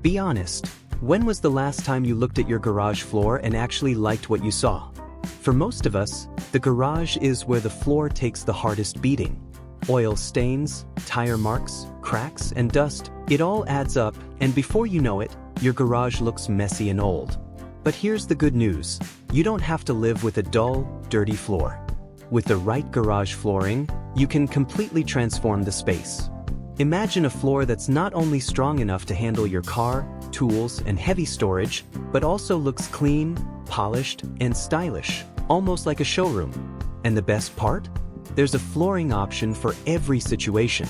Be honest, when was the last time you looked at your garage floor and actually liked what you saw? For most of us, the garage is where the floor takes the hardest beating. Oil stains, tire marks, cracks, and dust, it all adds up, and before you know it, your garage looks messy and old. But here's the good news. You don't have to live with a dull, dirty floor. With the right garage flooring, you can completely transform the space. Imagine a floor that's not only strong enough to handle your car, tools, and heavy storage, but also looks clean, polished, and stylish, almost like a showroom. And the best part? There's a flooring option for every situation.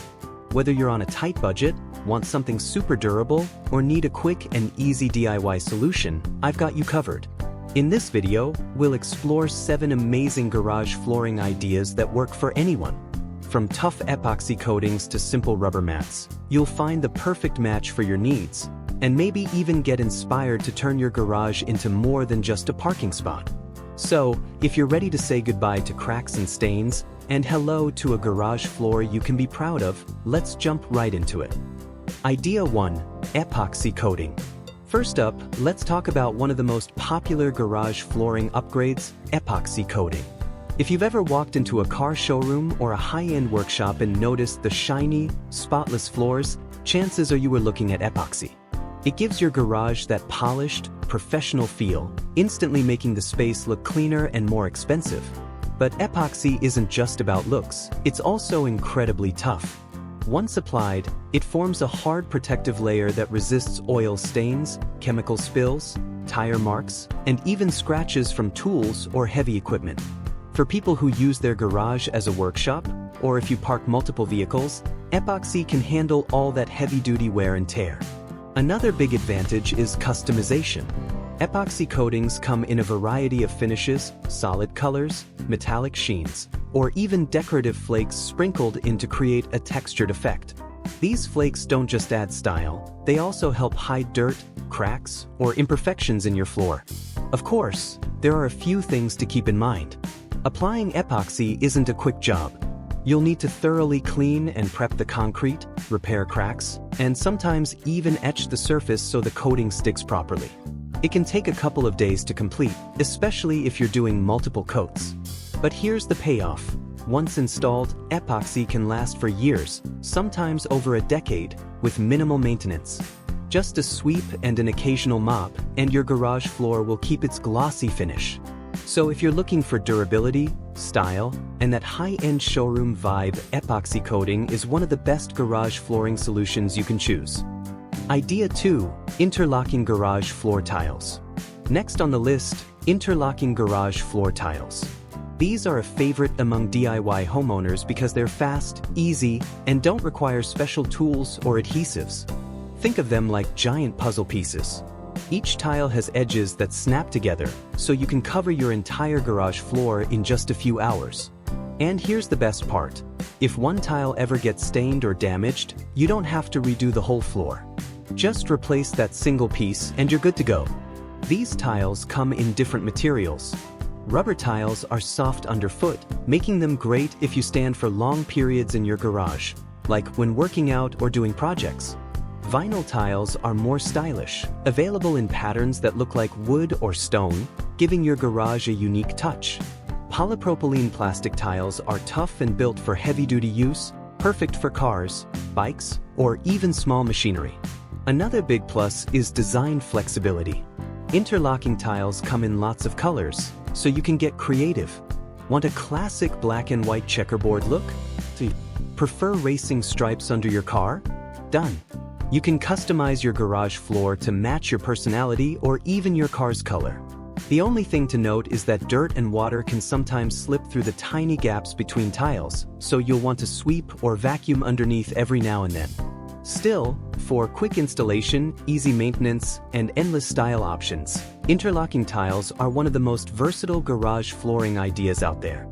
Whether you're on a tight budget, want something super durable, or need a quick and easy DIY solution, I've got you covered. In this video, we'll explore 7 amazing garage flooring ideas that work for anyone. From tough epoxy coatings to simple rubber mats, you'll find the perfect match for your needs, and maybe even get inspired to turn your garage into more than just a parking spot. So, if you're ready to say goodbye to cracks and stains, and hello to a garage floor you can be proud of, let's jump right into it. Idea 1. Epoxy coating. First up, let's talk about one of the most popular garage flooring upgrades, epoxy coating. If you've ever walked into a car showroom or a high-end workshop and noticed the shiny, spotless floors, chances are you were looking at epoxy. It gives your garage that polished, professional feel, instantly making the space look cleaner and more expensive. But epoxy isn't just about looks, it's also incredibly tough. Once applied, it forms a hard protective layer that resists oil stains, chemical spills, tire marks, and even scratches from tools or heavy equipment. For people who use their garage as a workshop, or if you park multiple vehicles, epoxy can handle all that heavy-duty wear and tear. Another big advantage is customization. Epoxy coatings come in a variety of finishes, solid colors, metallic sheens, or even decorative flakes sprinkled in to create a textured effect. These flakes don't just add style, they also help hide dirt, cracks, or imperfections in your floor. Of course, there are a few things to keep in mind. Applying epoxy isn't a quick job. You'll need to thoroughly clean and prep the concrete, repair cracks, and sometimes even etch the surface so the coating sticks properly. It can take a couple of days to complete, especially if you're doing multiple coats. But here's the payoff. Once installed, epoxy can last for years, sometimes over a decade, with minimal maintenance. Just a sweep and an occasional mop, and your garage floor will keep its glossy finish. So if you're looking for durability, style, and that high-end showroom vibe, epoxy coating is one of the best garage flooring solutions you can choose. Idea 2. Interlocking garage floor tiles. Next on the list, interlocking garage floor tiles. These are a favorite among DIY homeowners because they're fast, easy, and don't require special tools or adhesives. Think of them like giant puzzle pieces. Each tile has edges that snap together, so you can cover your entire garage floor in just a few hours. And here's the best part. If one tile ever gets stained or damaged, you don't have to redo the whole floor. Just replace that single piece and you're good to go. These tiles come in different materials. Rubber tiles are soft underfoot, making them great if you stand for long periods in your garage, like when working out or doing projects. Vinyl tiles are more stylish, available in patterns that look like wood or stone, giving your garage a unique touch. Polypropylene plastic tiles are tough and built for heavy-duty use, perfect for cars, bikes, or even small machinery. Another big plus is design flexibility. Interlocking tiles come in lots of colors, so you can get creative. Want a classic black and white checkerboard look? Prefer racing stripes under your car? Done. You can customize your garage floor to match your personality or even your car's color. The only thing to note is that dirt and water can sometimes slip through the tiny gaps between tiles, so you'll want to sweep or vacuum underneath every now and then. Still, for quick installation, easy maintenance, and endless style options, interlocking tiles are one of the most versatile garage flooring ideas out there.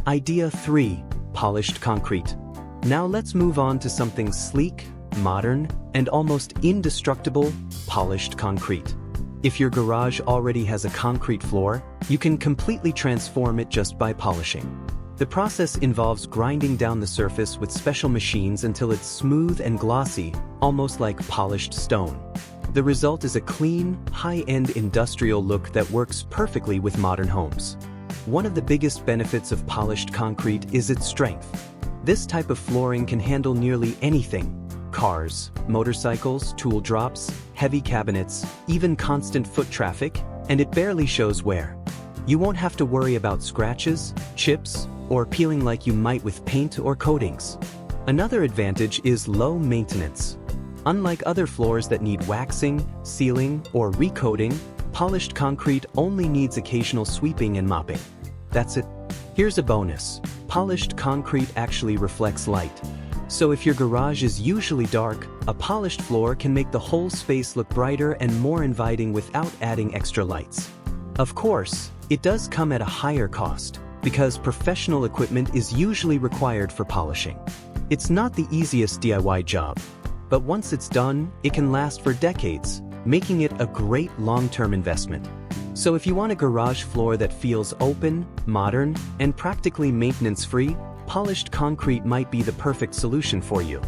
Idea 3. Polished concrete. Now let's move on to something sleek, modern, and almost indestructible: polished concrete. If your garage already has a concrete floor, you can completely transform it just by polishing. The process involves grinding down the surface with special machines until it's smooth and glossy, almost like polished stone. The result is a clean, high-end industrial look that works perfectly with modern homes. One of the biggest benefits of polished concrete is its strength. This type of flooring can handle nearly anything: cars, motorcycles, tool drops, heavy cabinets, even constant foot traffic, and it barely shows wear. You won't have to worry about scratches, chips, or peeling like you might with paint or coatings. Another advantage is low maintenance. Unlike other floors that need waxing, sealing, or recoating, polished concrete only needs occasional sweeping and mopping. That's it. Here's a bonus. Polished concrete actually reflects light. So if your garage is usually dark, a polished floor can make the whole space look brighter and more inviting without adding extra lights. Of course, it does come at a higher cost, because professional equipment is usually required for polishing. It's not the easiest DIY job, but once it's done, it can last for decades, making it a great long-term investment. So if you want a garage floor that feels open, modern, and practically maintenance-free, polished concrete might be the perfect solution for you.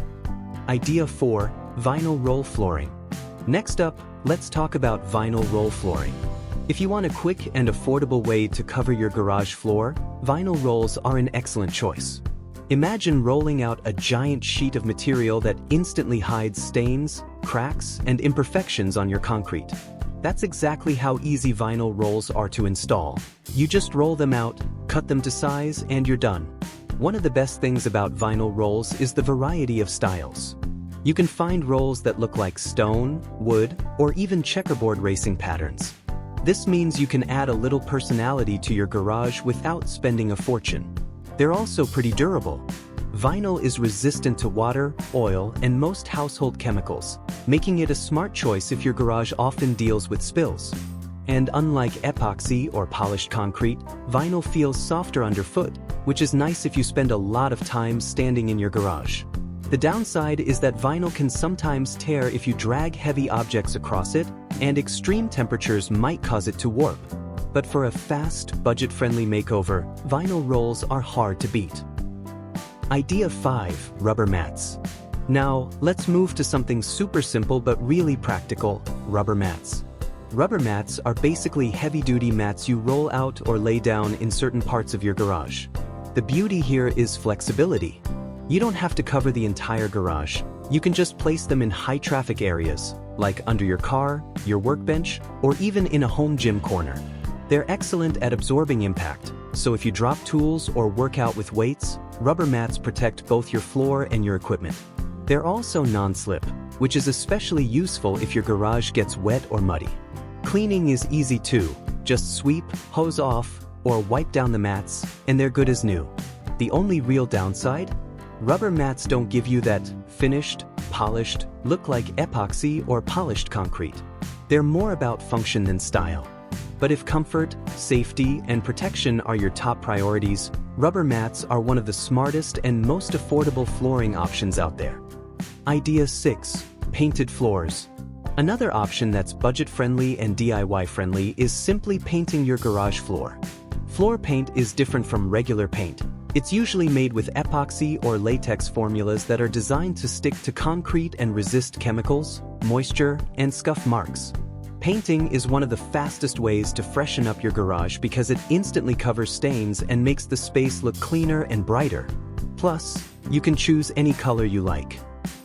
Idea 4. Vinyl roll flooring. Next up, let's talk about vinyl roll flooring. If you want a quick and affordable way to cover your garage floor, vinyl rolls are an excellent choice. Imagine rolling out a giant sheet of material that instantly hides stains, cracks, and imperfections on your concrete. That's exactly how easy vinyl rolls are to install. You just roll them out, cut them to size, and you're done. One of the best things about vinyl rolls is the variety of styles. You can find rolls that look like stone, wood, or even checkerboard racing patterns. This means you can add a little personality to your garage without spending a fortune. They're also pretty durable. Vinyl is resistant to water, oil, and most household chemicals, making it a smart choice if your garage often deals with spills. And unlike epoxy or polished concrete, vinyl feels softer underfoot, which is nice if you spend a lot of time standing in your garage. The downside is that vinyl can sometimes tear if you drag heavy objects across it, and extreme temperatures might cause it to warp. But for a fast, budget-friendly makeover, vinyl rolls are hard to beat. Idea 5. Rubber mats. Now, let's move to something super simple but really practical: rubber mats. Rubber mats are basically heavy-duty mats you roll out or lay down in certain parts of your garage. The beauty here is flexibility. You don't have to cover the entire garage. You can just place them in high-traffic areas, like under your car, your workbench, or even in a home gym corner. They're excellent at absorbing impact, so if you drop tools or work out with weights, rubber mats protect both your floor and your equipment. They're also non-slip, which is especially useful if your garage gets wet or muddy. Cleaning is easy too. Just sweep, hose off, or wipe down the mats, and they're good as new. The only real downside? Rubber mats don't give you that finished, polished look like epoxy or polished concrete. They're more about function than style. But if comfort, safety, and protection are your top priorities, rubber mats are one of the smartest and most affordable flooring options out there. Idea 6. Painted floors. Another option that's budget-friendly and DIY-friendly is simply painting your garage floor. Floor paint is different from regular paint. It's usually made with epoxy or latex formulas that are designed to stick to concrete and resist chemicals, moisture, and scuff marks. Painting is one of the fastest ways to freshen up your garage because it instantly covers stains and makes the space look cleaner and brighter. Plus, you can choose any color you like.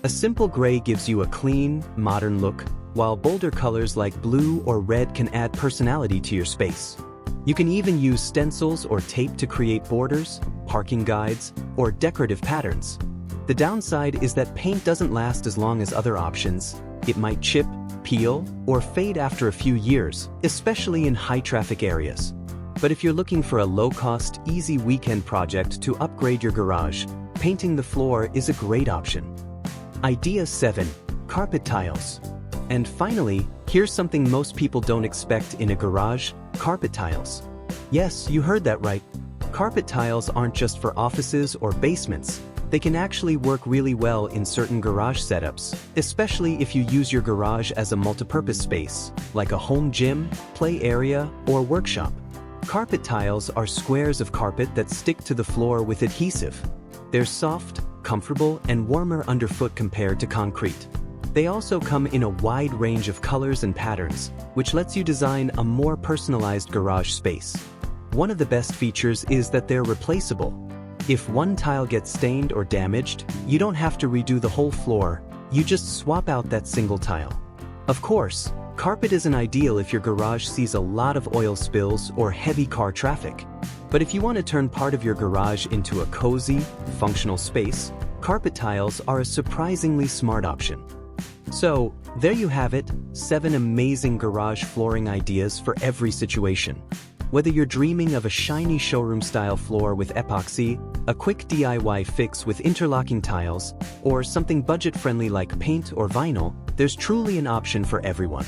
A simple gray gives you a clean, modern look, while bolder colors like blue or red can add personality to your space. You can even use stencils or tape to create borders, parking guides, or decorative patterns. The downside is that paint doesn't last as long as other options. It might chip, peel, or fade after a few years, especially in high-traffic areas. But if you're looking for a low-cost, easy weekend project to upgrade your garage, painting the floor is a great option. Idea 7. Carpet tiles. And finally, here's something most people don't expect in a garage: carpet tiles. Yes, you heard that right. Carpet tiles aren't just for offices or basements. They can actually work really well in certain garage setups, especially if you use your garage as a multipurpose space, like a home gym, play area, or workshop. Carpet tiles are squares of carpet that stick to the floor with adhesive. They're soft, comfortable, and warmer underfoot compared to concrete. They also come in a wide range of colors and patterns, which lets you design a more personalized garage space. One of the best features is that they're replaceable. If one tile gets stained or damaged, you don't have to redo the whole floor, you just swap out that single tile. Of course, carpet isn't ideal if your garage sees a lot of oil spills or heavy car traffic. But if you want to turn part of your garage into a cozy, functional space, carpet tiles are a surprisingly smart option. So, there you have it, 7 amazing garage flooring ideas for every situation. Whether you're dreaming of a shiny showroom-style floor with epoxy, a quick DIY fix with interlocking tiles, or something budget-friendly like paint or vinyl, there's truly an option for everyone.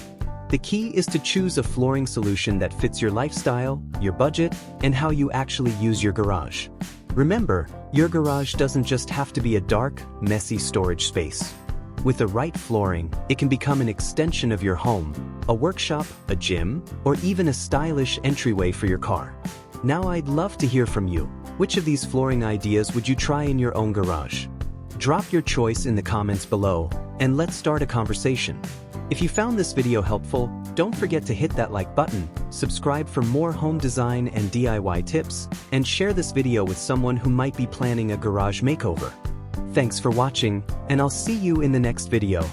The key is to choose a flooring solution that fits your lifestyle, your budget, and how you actually use your garage. Remember, your garage doesn't just have to be a dark, messy storage space. With the right flooring, it can become an extension of your home, a workshop, a gym, or even a stylish entryway for your car. Now I'd love to hear from you. Which of these flooring ideas would you try in your own garage? Drop your choice in the comments below, and let's start a conversation. If you found this video helpful, don't forget to hit that like button, subscribe for more home design and DIY tips, and share this video with someone who might be planning a garage makeover. Thanks for watching, and I'll see you in the next video.